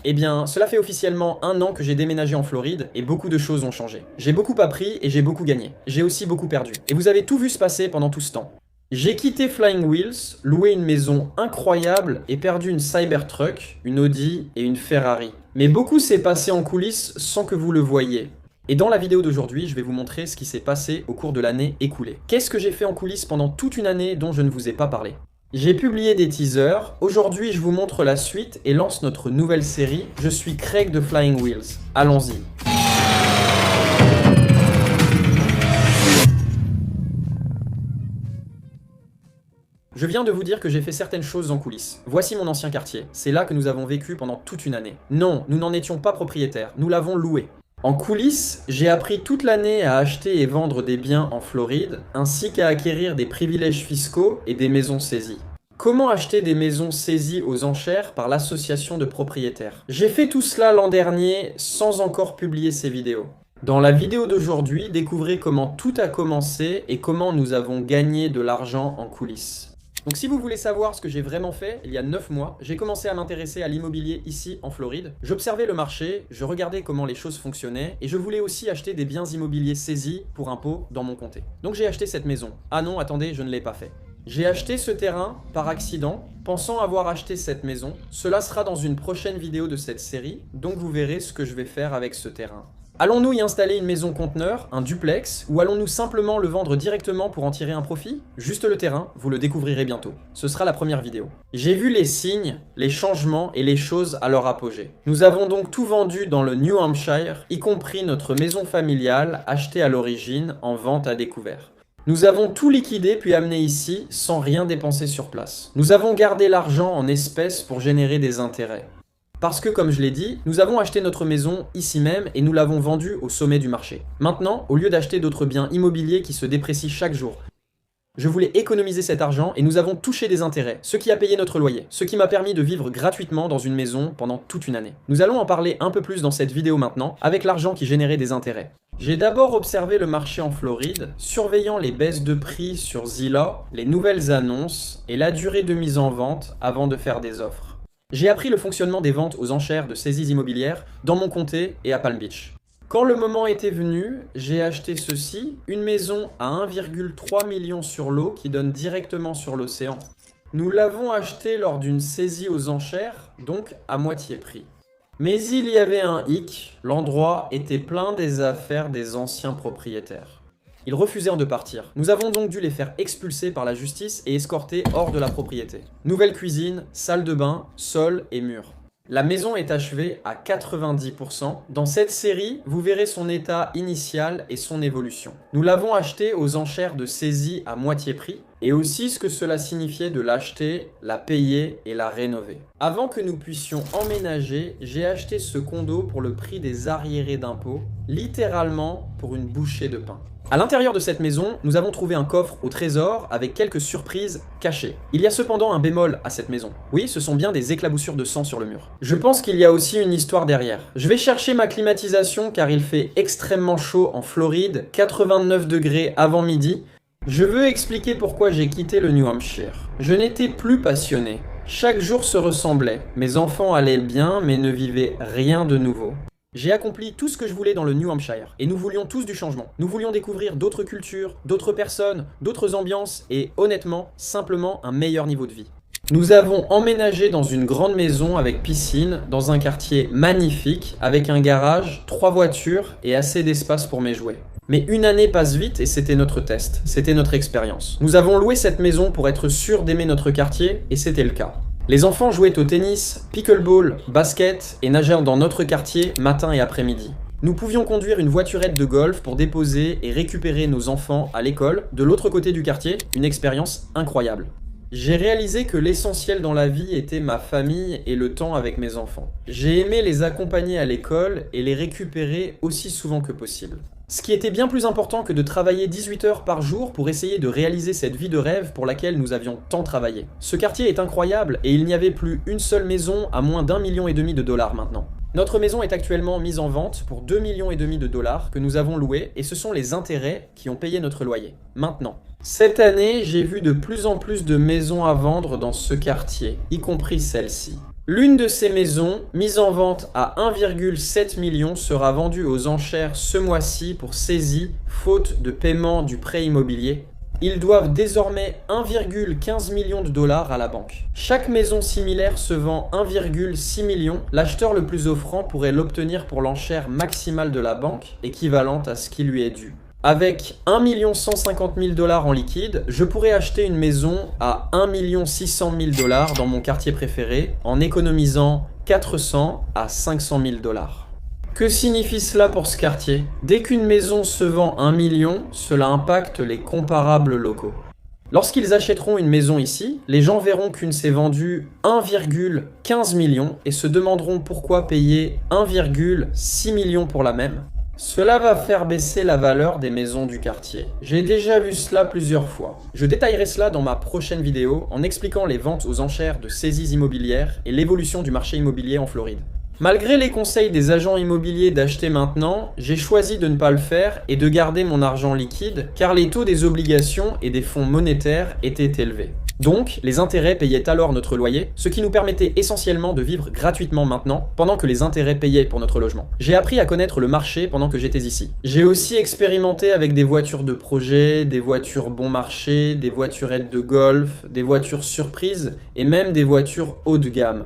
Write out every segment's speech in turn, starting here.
Eh bien, cela fait officiellement 1 an que j'ai déménagé en Floride et beaucoup de choses ont changé. J'ai beaucoup appris et j'ai beaucoup gagné. J'ai aussi beaucoup perdu. Et vous avez tout vu se passer pendant tout ce temps. J'ai quitté Flying Wheels, loué une maison incroyable et perdu une Cybertruck, une Audi et une Ferrari. Mais beaucoup s'est passé en coulisses sans que vous le voyiez. Et dans la vidéo d'aujourd'hui, je vais vous montrer ce qui s'est passé au cours de l'année écoulée. Qu'est-ce que j'ai fait en coulisses pendant toute une année dont je ne vous ai pas parlé? J'ai publié des teasers, aujourd'hui je vous montre la suite et lance notre nouvelle série. Je suis Craig de Flying Wheels. Allons-y. Je viens de vous dire que j'ai fait certaines choses en coulisses. Voici mon ancien quartier. C'est là que nous avons vécu pendant toute une année. Non, nous n'en étions pas propriétaires, nous l'avons loué. En coulisses, j'ai appris toute l'année à acheter et vendre des biens en Floride, ainsi qu'à acquérir des privilèges fiscaux et des maisons saisies. Comment acheter des maisons saisies aux enchères par l'association de propriétaires? J'ai fait tout cela l'an dernier sans encore publier ces vidéos. Dans la vidéo d'aujourd'hui, découvrez comment tout a commencé et comment nous avons gagné de l'argent en coulisses. Donc si vous voulez savoir ce que j'ai vraiment fait, il y a 9 mois, j'ai commencé à m'intéresser à l'immobilier ici en Floride. J'observais le marché, je regardais comment les choses fonctionnaient et je voulais aussi acheter des biens immobiliers saisis pour impôt dans mon comté. Donc j'ai acheté cette maison. Ah non, attendez, je ne l'ai pas fait. J'ai acheté ce terrain par accident, pensant avoir acheté cette maison. Cela sera dans une prochaine vidéo de cette série, donc vous verrez ce que je vais faire avec ce terrain. Allons-nous y installer une maison conteneur, un duplex, ou allons-nous simplement le vendre directement pour en tirer un profit? Juste le terrain, vous le découvrirez bientôt. Ce sera la première vidéo. J'ai vu les signes, les changements et les choses à leur apogée. Nous avons donc tout vendu dans le New Hampshire, y compris notre maison familiale, achetée à l'origine, en vente à découvert. Nous avons tout liquidé puis amené ici, sans rien dépenser sur place. Nous avons gardé l'argent en espèces pour générer des intérêts. Parce que, comme je l'ai dit, nous avons acheté notre maison ici même et nous l'avons vendue au sommet du marché. Maintenant, au lieu d'acheter d'autres biens immobiliers qui se déprécient chaque jour, je voulais économiser cet argent et nous avons touché des intérêts, ce qui a payé notre loyer, ce qui m'a permis de vivre gratuitement dans une maison pendant toute une année. Nous allons en parler un peu plus dans cette vidéo maintenant, avec l'argent qui générait des intérêts. J'ai d'abord observé le marché en Floride, surveillant les baisses de prix sur Zillow, les nouvelles annonces et la durée de mise en vente avant de faire des offres. J'ai appris le fonctionnement des ventes aux enchères de saisies immobilières dans mon comté et à Palm Beach. Quand le moment était venu, j'ai acheté ceci, une maison à 1,3 million sur l'eau qui donne directement sur l'océan. Nous l'avons acheté lors d'une saisie aux enchères, donc à moitié prix. Mais il y avait un hic, l'endroit était plein des affaires des anciens propriétaires. Ils refusèrent de partir. Nous avons donc dû les faire expulser par la justice et escorter hors de la propriété. Nouvelle cuisine, salle de bain, sol et murs. La maison est achevée à 90%. Dans cette série, vous verrez son état initial et son évolution. Nous l'avons acheté aux enchères de saisie à moitié prix, et aussi ce que cela signifiait de l'acheter, la payer et la rénover. Avant que nous puissions emménager, j'ai acheté ce condo pour le prix des arriérés d'impôts, littéralement pour une bouchée de pain. À l'intérieur de cette maison, nous avons trouvé un coffre au trésor avec quelques surprises cachées. Il y a cependant un bémol à cette maison. Oui, ce sont bien des éclaboussures de sang sur le mur. Je pense qu'il y a aussi une histoire derrière. Je vais chercher ma climatisation car il fait extrêmement chaud en Floride, 89 degrés avant midi. Je veux expliquer pourquoi j'ai quitté le New Hampshire. Je n'étais plus passionné. Chaque jour se ressemblait. Mes enfants allaient bien mais ne vivaient rien de nouveau. J'ai accompli tout ce que je voulais dans le New Hampshire, et nous voulions tous du changement. Nous voulions découvrir d'autres cultures, d'autres personnes, d'autres ambiances, et honnêtement, simplement un meilleur niveau de vie. Nous avons emménagé dans une grande maison avec piscine, dans un quartier magnifique, avec un garage, 3 voitures et assez d'espace pour mes jouets. Mais une année passe vite et c'était notre test, c'était notre expérience. Nous avons loué cette maison pour être sûrs d'aimer notre quartier, et c'était le cas. Les enfants jouaient au tennis, pickleball, basket et nagèrent dans notre quartier matin et après-midi. Nous pouvions conduire une voiturette de golf pour déposer et récupérer nos enfants à l'école, de l'autre côté du quartier, une expérience incroyable. J'ai réalisé que l'essentiel dans la vie était ma famille et le temps avec mes enfants. J'ai aimé les accompagner à l'école et les récupérer aussi souvent que possible. Ce qui était bien plus important que de travailler 18 heures par jour pour essayer de réaliser cette vie de rêve pour laquelle nous avions tant travaillé. Ce quartier est incroyable et il n'y avait plus une seule maison à moins d'1,5 million de dollars maintenant. Notre maison est actuellement mise en vente pour 2,5 millions de dollars que nous avons loué et ce sont les intérêts qui ont payé notre loyer. Maintenant, cette année, j'ai vu de plus en plus de maisons à vendre dans ce quartier, y compris celle-ci. L'une de ces maisons, mise en vente à 1,7 million, sera vendue aux enchères ce mois-ci pour saisie, faute de paiement du prêt immobilier. Ils doivent désormais 1,15 million de dollars à la banque. Chaque maison similaire se vend 1,6 million. L'acheteur le plus offrant pourrait l'obtenir pour l'enchère maximale de la banque, équivalente à ce qui lui est dû. Avec 1 150 000 dollars en liquide, je pourrais acheter une maison à 1 600 000 dollars dans mon quartier préféré en économisant 400 à 500 000 dollars. Que signifie cela pour ce quartier? Dès qu'une maison se vend 1 million, cela impacte les comparables locaux. Lorsqu'ils achèteront une maison ici, les gens verront qu'une s'est vendue 1,15 million et se demanderont pourquoi payer 1,6 million pour la même. Cela va faire baisser la valeur des maisons du quartier. J'ai déjà vu cela plusieurs fois. Je détaillerai cela dans ma prochaine vidéo en expliquant les ventes aux enchères de saisies immobilières et l'évolution du marché immobilier en Floride. Malgré les conseils des agents immobiliers d'acheter maintenant, j'ai choisi de ne pas le faire et de garder mon argent liquide car les taux des obligations et des fonds monétaires étaient élevés. Donc, les intérêts payaient alors notre loyer, ce qui nous permettait essentiellement de vivre gratuitement maintenant, pendant que les intérêts payaient pour notre logement. J'ai appris à connaître le marché pendant que j'étais ici. J'ai aussi expérimenté avec des voitures de projet, des voitures bon marché, des voiturettes de golf, des voitures surprises et même des voitures haut de gamme.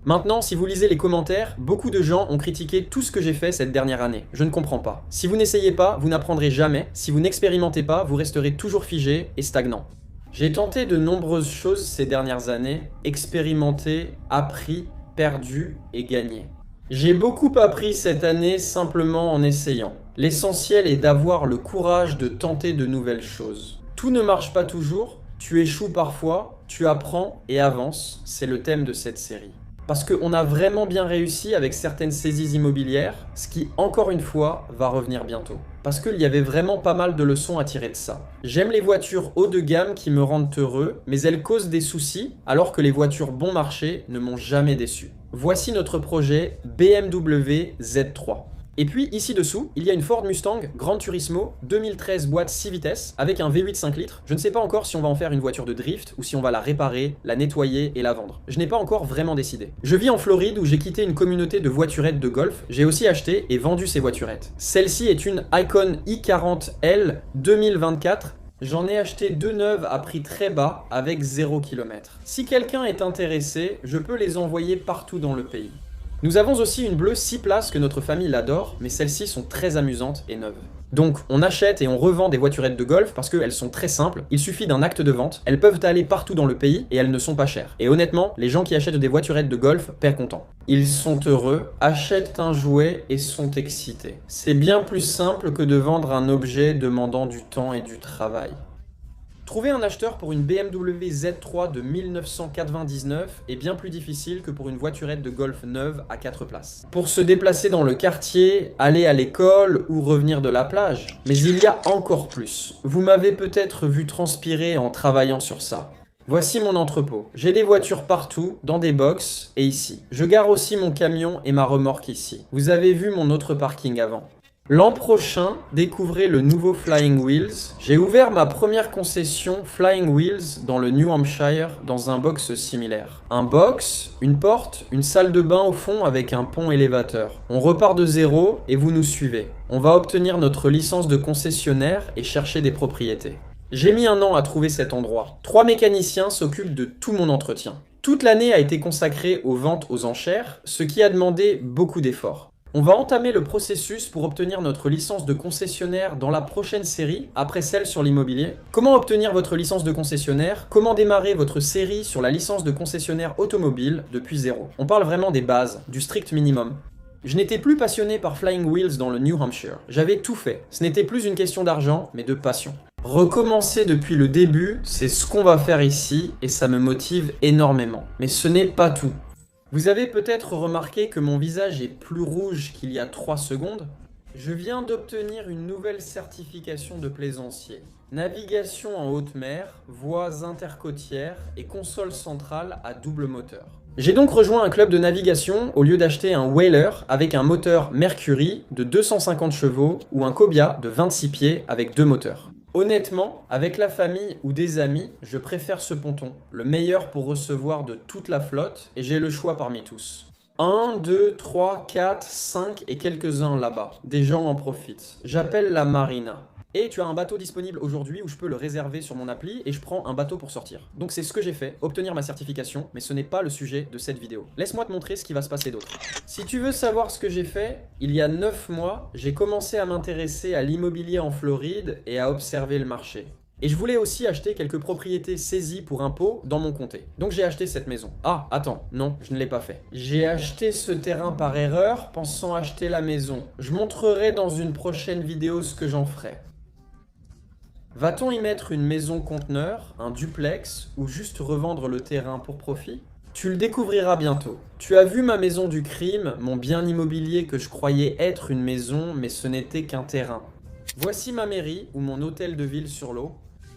Maintenant, si vous lisez les commentaires, beaucoup de gens ont critiqué tout ce que j'ai fait cette dernière année. Je ne comprends pas. Si vous n'essayez pas, vous n'apprendrez jamais. Si vous n'expérimentez pas, vous resterez toujours figé et stagnant. J'ai tenté de nombreuses choses ces dernières années, expérimenté, appris, perdu et gagné. J'ai beaucoup appris cette année simplement en essayant. L'essentiel est d'avoir le courage de tenter de nouvelles choses. Tout ne marche pas toujours, tu échoues parfois, tu apprends et avances, c'est le thème de cette série. Parce qu'on a vraiment bien réussi avec certaines saisies immobilières, ce qui, encore une fois, va revenir bientôt. Parce qu'il y avait vraiment pas mal de leçons à tirer de ça. J'aime les voitures haut de gamme qui me rendent heureux, mais elles causent des soucis, alors que les voitures bon marché ne m'ont jamais déçu. Voici notre projet BMW Z3. Et puis ici dessous, il y a une Ford Mustang Gran Turismo 2013 boîte 6 vitesses avec un V8 5 litres. Je ne sais pas encore si on va en faire une voiture de drift ou si on va la réparer, la nettoyer et la vendre. Je n'ai pas encore vraiment décidé. Je vis en Floride où j'ai quitté une communauté de voiturettes de golf. J'ai aussi acheté et vendu ces voiturettes. Celle-ci est une Icon i40L 2024. J'en ai acheté 2 neuves à prix très bas avec 0 km. Si quelqu'un est intéressé, je peux les envoyer partout dans le pays. Nous avons aussi une bleue 6 places que notre famille l'adore, mais celles-ci sont très amusantes et neuves. Donc on achète et on revend des voiturettes de golf parce qu'elles sont très simples, il suffit d'un acte de vente, elles peuvent aller partout dans le pays et elles ne sont pas chères. Et honnêtement, les gens qui achètent des voiturettes de golf paient content. Ils sont heureux, achètent un jouet et sont excités. C'est bien plus simple que de vendre un objet demandant du temps et du travail. Trouver un acheteur pour une BMW Z3 de 1999 est bien plus difficile que pour une voiturette de golf neuve à 4 places. Pour se déplacer dans le quartier, aller à l'école ou revenir de la plage. Mais il y a encore plus. Vous m'avez peut-être vu transpirer en travaillant sur ça. Voici mon entrepôt. J'ai des voitures partout, dans des box et ici. Je gare aussi mon camion et ma remorque ici. Vous avez vu mon autre parking avant. L'an prochain, découvrez le nouveau Flying Wheels. J'ai ouvert ma première concession Flying Wheels dans le New Hampshire dans un box similaire. Un box, une porte, une salle de bain au fond avec un pont élévateur. On repart de zéro et vous nous suivez. On va obtenir notre licence de concessionnaire et chercher des propriétés. J'ai mis 1 an à trouver cet endroit. 3 mécaniciens s'occupent de tout mon entretien. Toute l'année a été consacrée aux ventes aux enchères, ce qui a demandé beaucoup d'efforts. On va entamer le processus pour obtenir notre licence de concessionnaire dans la prochaine série, après celle sur l'immobilier. Comment obtenir votre licence de concessionnaire? Comment démarrer votre série sur la licence de concessionnaire automobile depuis zéro? On parle vraiment des bases, du strict minimum. Je n'étais plus passionné par Flying Wheels dans le New Hampshire. J'avais tout fait. Ce n'était plus une question d'argent, mais de passion. Recommencer depuis le début, c'est ce qu'on va faire ici, et ça me motive énormément. Mais ce n'est pas tout. Vous avez peut-être remarqué que mon visage est plus rouge qu'il y a 3 secondes. Je viens d'obtenir une nouvelle certification de plaisancier. Navigation en haute mer, voies intercôtières et console centrale à double moteur. J'ai donc rejoint un club de navigation au lieu d'acheter un Whaler avec un moteur Mercury de 250 chevaux ou un Cobia de 26 pieds avec 2 moteurs. Honnêtement, avec la famille ou des amis, je préfère ce ponton, le meilleur pour recevoir de toute la flotte, et j'ai le choix parmi tous. 1, 2, 3, 4, 5 et quelques-uns là-bas. Des gens en profitent. J'appelle la marina. Et tu as un bateau disponible aujourd'hui où je peux le réserver sur mon appli et je prends un bateau pour sortir. Donc c'est ce que j'ai fait, obtenir ma certification, mais ce n'est pas le sujet de cette vidéo. Laisse-moi te montrer ce qui va se passer d'autre. Si tu veux savoir ce que j'ai fait, il y a 9 mois, j'ai commencé à m'intéresser à l'immobilier en Floride et à observer le marché. Et je voulais aussi acheter quelques propriétés saisies pour impôt dans mon comté. Donc j'ai acheté cette maison. Ah, attends, non, je ne l'ai pas fait. J'ai acheté ce terrain par erreur, pensant acheter la maison. Je montrerai dans une prochaine vidéo ce que j'en ferai. Va-t-on y mettre une maison conteneur, un duplex, ou juste revendre le terrain pour profit? Tu le découvriras bientôt. Tu as vu ma maison du crime, mon bien immobilier que je croyais être une maison, mais ce n'était qu'un terrain. Voici ma mairie, ou mon hôtel de ville sur l'eau.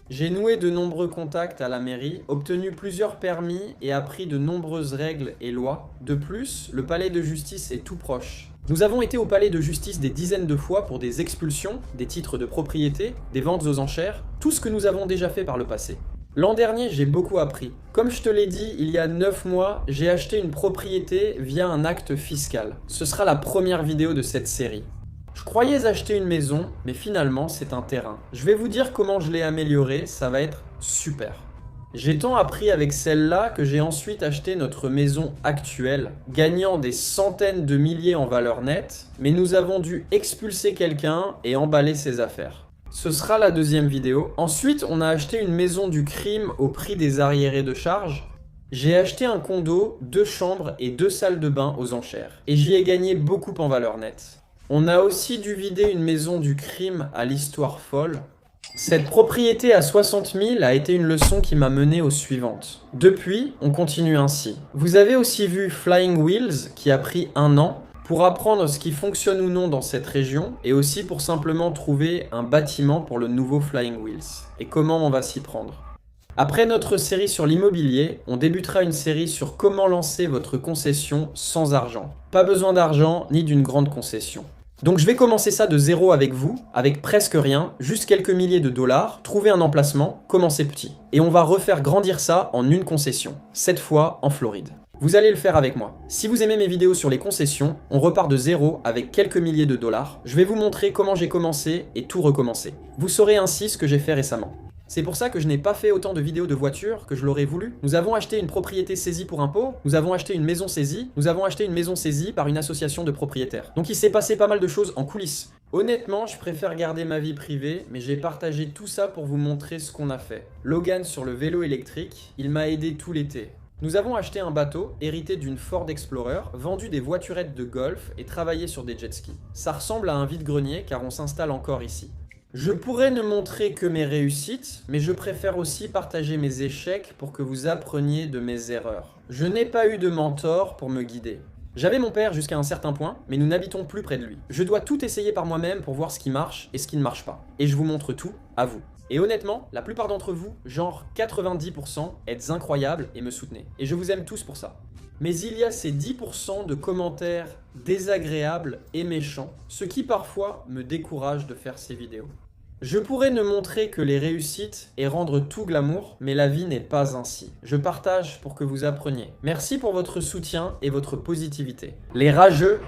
J'ai noué de nombreux contacts à la mairie, obtenu plusieurs permis et appris de nombreuses règles et lois. De plus, le palais de justice est tout proche. Nous avons été au palais de justice des dizaines de fois pour des expulsions, des titres de propriété, des ventes aux enchères, tout ce que nous avons déjà fait par le passé. L'an dernier, j'ai beaucoup appris. Comme je te l'ai dit, il y a 9 mois, j'ai acheté une propriété via un acte fiscal. Ce sera la première vidéo de cette série. Je croyais acheter une maison, mais finalement, c'est un terrain. Je vais vous dire comment je l'ai amélioré, ça va être super. J'ai tant appris avec celle-là que j'ai ensuite acheté notre maison actuelle, gagnant des centaines de milliers en valeur nette, mais nous avons dû expulser quelqu'un et emballer ses affaires. Ce sera la deuxième vidéo. Ensuite, on a acheté une maison du crime au prix des arriérés de charge. J'ai acheté un condo, 2 chambres et 2 salles de bain aux enchères, et j'y ai gagné beaucoup en valeur nette. On a aussi dû vider une maison du crime à l'histoire folle. Cette propriété à 60 000 a été une leçon qui m'a mené aux suivantes. Depuis, on continue ainsi. Vous avez aussi vu Flying Wheels qui a pris 1 an pour apprendre ce qui fonctionne ou non dans cette région et aussi pour simplement trouver un bâtiment pour le nouveau Flying Wheels et comment on va s'y prendre. Après notre série sur l'immobilier, on débutera une série sur comment lancer votre concession sans argent. Pas besoin d'argent ni d'une grande concession. Donc je vais commencer ça de zéro avec vous, avec presque rien, juste quelques milliers de dollars, trouver un emplacement, commencer petit. Et on va refaire grandir ça en une concession, cette fois en Floride. Vous allez le faire avec moi. Si vous aimez mes vidéos sur les concessions, on repart de zéro avec quelques milliers de dollars. Je vais vous montrer comment j'ai commencé et tout recommencer. Vous saurez ainsi ce que j'ai fait récemment. C'est pour ça que je n'ai pas fait autant de vidéos de voitures que je l'aurais voulu. Nous avons acheté une propriété saisie pour impôt, nous avons acheté une maison saisie, nous avons acheté une maison saisie par une association de propriétaires. Donc il s'est passé pas mal de choses en coulisses. Honnêtement, je préfère garder ma vie privée, mais j'ai partagé tout ça pour vous montrer ce qu'on a fait. Logan sur le vélo électrique, il m'a aidé tout l'été. Nous avons acheté un bateau, hérité d'une Ford Explorer, vendu des voiturettes de golf et travaillé sur des jet skis. Ça ressemble à un vide-grenier car on s'installe encore ici. Je pourrais ne montrer que mes réussites, mais je préfère aussi partager mes échecs pour que vous appreniez de mes erreurs. Je n'ai pas eu de mentor pour me guider. J'avais mon père jusqu'à un certain point, mais nous n'habitons plus près de lui. Je dois tout essayer par moi-même pour voir ce qui marche et ce qui ne marche pas. Et je vous montre tout, à vous. Et honnêtement, la plupart d'entre vous, genre 90%, êtes incroyables et me soutenez. Et je vous aime tous pour ça. Mais il y a ces 10% de commentaires désagréables et méchants, ce qui parfois me décourage de faire ces vidéos. Je pourrais ne montrer que les réussites et rendre tout glamour, mais la vie n'est pas ainsi. Je partage pour que vous appreniez. Merci pour votre soutien et votre positivité. Les rageux...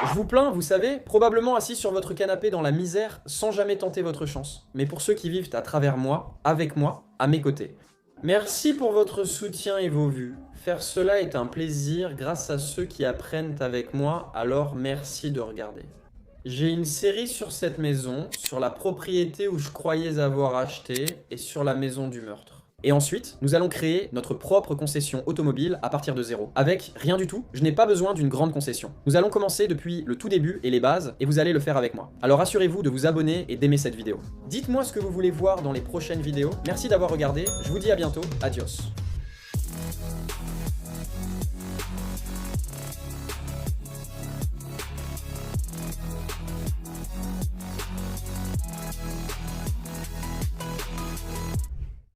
Je vous plains, vous savez, probablement assis sur votre canapé dans la misère sans jamais tenter votre chance. Mais pour ceux qui vivent à travers moi, avec moi, à mes côtés. Merci pour votre soutien et vos vues. Faire cela est un plaisir grâce à ceux qui apprennent avec moi, alors merci de regarder. J'ai une série sur cette maison, sur la propriété où je croyais avoir acheté et sur la maison du meurtre. Et ensuite, nous allons créer notre propre concession automobile à partir de zéro. Avec rien du tout, je n'ai pas besoin d'une grande concession. Nous allons commencer depuis le tout début et les bases, et vous allez le faire avec moi. Alors assurez-vous de vous abonner et d'aimer cette vidéo. Dites-moi ce que vous voulez voir dans les prochaines vidéos. Merci d'avoir regardé, je vous dis à bientôt, adios.